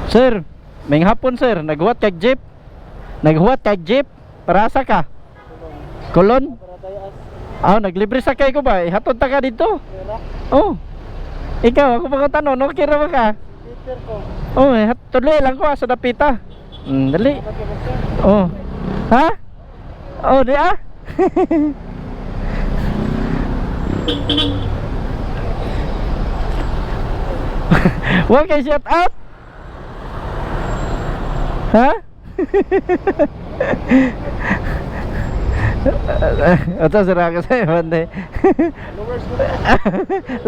Sir, may hapon sir, naghuwat kag jeep. Naghuwat kag jeep. Para asa ka? Kulon? Naglibre sakay ko ba? Hatod ta ka dito. Oh. Ikaw, ako pa tanong, okay ra ba ka? Tuloy lang ko sa dapita. Dali. Oh. Ha? Oh, di ah. Wag kay shout out. Ha? Ito sira ka sa'yo bande.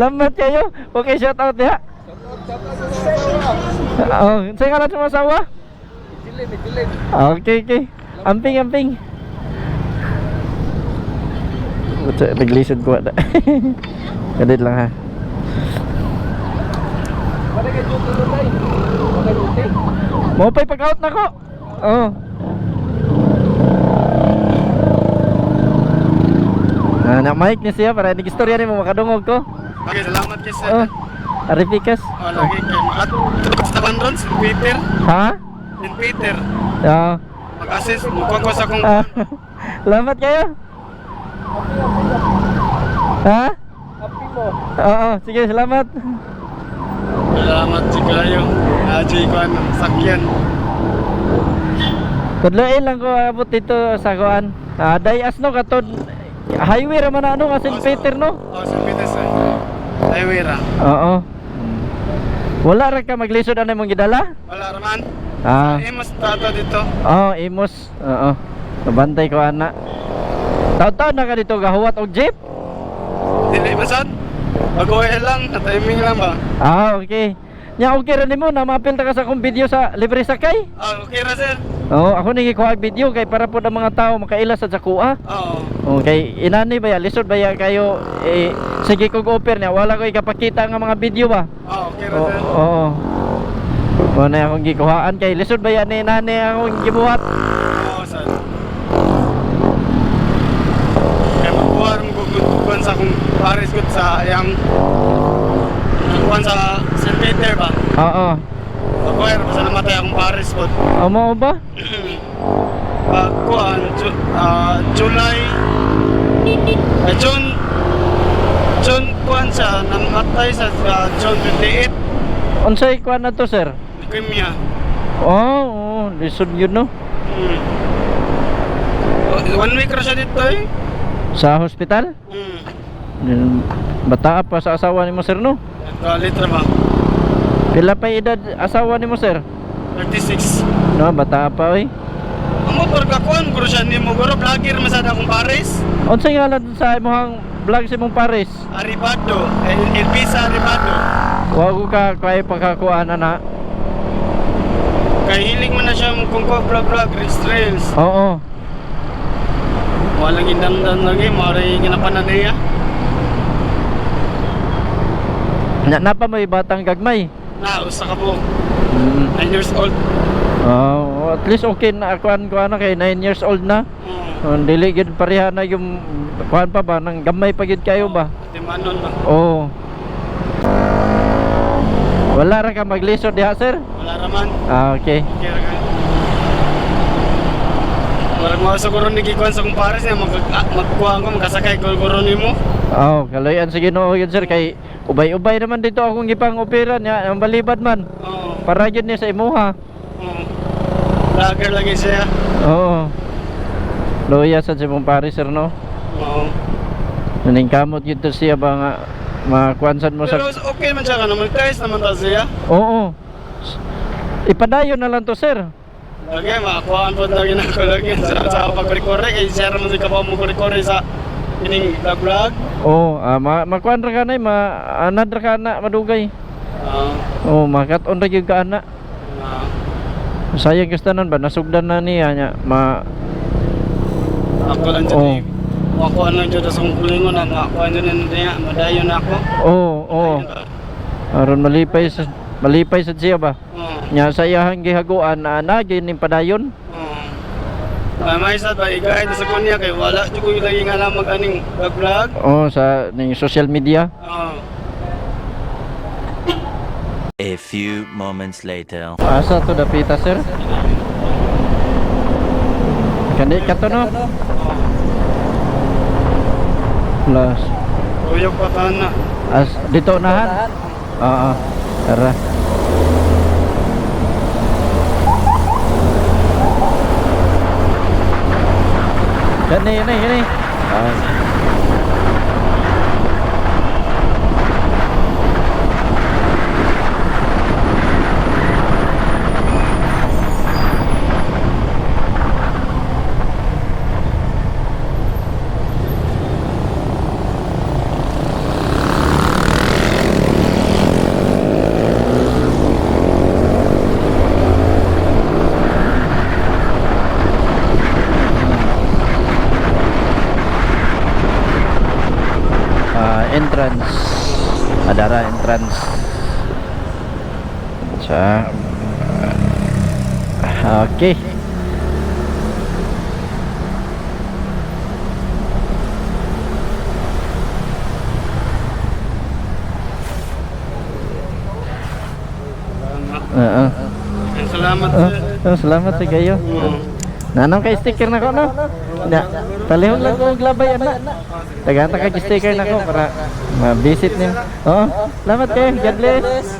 Lambat kayo. Okay, shout out ya. Saya ngalan sama sawa. Okay. Amping. Betul, naglisod ko ada. Kadit lang ha. Mau pa'y pag-out na ko. Nak-mic niya siya para nag-istorya ni mo makadungog ko. Okay, salamat kay sir. Arifikas. Lagi kay sa bandron si Peter. Ha? Din Peter. Mag-assist mo ko sa kung Salamat kayo. Ha? happy mo. Oo, sige, salamat. Salamat si kayo. Aji ko ang sakyan. Tudloin lang ko abot dito sa kuan. Dayas no katod highway ra man ano kasi Peter no. St. Peter sir. Highway ra. Oo. Wala ra ka maglisod ano imong gidala? Wala raman. Imos tato dito. Imos. Oo. Nabantay ko ana. Taon-taon na ka dito gahuwat og jeep? Dili masad. Mag-oil lang, timing lang ba? Okay. Nya okay ra nimo na mapil ta ka sa akong video sa libre sakay? Okay ra sir. Ako nang gikuha og video kay para pud ang mga tao makaila sa kuha. Okay, inani ba ya lisod ba ya kayo sige kog offer niya wala ko ikapakita nga mga video ba? Okay ra sir. Oo. Mo na akong gikuhaan kay lisod ba ya ni nani akong gibuhat? Sir. Kaya magbuhat mo kukuhan sa kung Paris good sa yang kukuhan sa St. Peter ba? Oo. Magbuhat mo sa namatay akong Paris good. Mo ba? Kuhan July June kuhan siya namatay sa June 28. Unsay kuan na to sir? Leukemia. Lisod yun no? 1 week ra siya dito eh. Sa hospital? Bata pa sa asawa ni mo sir no? Litra ba? Pila pa edad asawa ni mo sir? 36. No, bata pa oy. Ang motor ka kuhan, guro siya ni mo, guro vlogger masad akong Paris. Unsay ngalan sa imong vlog sa imong Paris? Arribado, Elvisa Arribado. Wa ko ka kay pagkakuan na. Kay hiling mo na siya kung ko vlog restrails. Oo. Walang indamdam lagi, maray ginapanan niya. Napa may batang gagmay. Usa ka po. 9 years old. At least okay na kuan na kay 9 years old na. Dili gid pareha na yung kuan pa ba nang gamay pa gid kayo ba? Timanon ba? Wala ra ka maglisod diha sir? Wala raman. Okay. Warag mo siguro nagikuan sa kumpares niya magkuha ko magkasakay guro nimo. Kaloyan sa Ginoo yun sir kay ubay-ubay naman dito akong gipang opera niya ang balibad man. Para yun niya sa imuha. Vlogger lagi siya. Loya sa imong Paris sir no? Naning kamot yun to siya ba nga makuansan mo Pero sa... okay man siya ka naman guys naman ta siya. Oo. Ipadayon na lang to sir. Lagi makakuhaan po lagi na ko lagi sa pag-record kay share mo ka pa mo record sa ining vlog. Makuan ra ka na anad ra ka na madugay. Makat-on ra gyud ka ana. Sayang kastanan ba nasugdan na niya nya ako lang dyan ako lang dyan sa kulingon ako lang dyan madayon na ako. Aron malipay sa siya ba? Nya sa iyang gihaguan na gyud ning padayon. May sad ba igay sa kunya kay wala jud ko lagi nga lang mag-aning vlog. Sa ning social media. A few moments later. Asa to dapita sir? Kandi ka to no? Plus. Uyok patahan na. As dito unahan? Oo. Tara. Gani. Entrance. Adara entrance. Sa okay. Salamat sir. Salamat sa kayo. Nanong kay sticker na ko no? Na, talihon lang ko glabay ana. Tagata kay sticker na ko para ma-visit niyo. Oo, salamat kayo. God bless.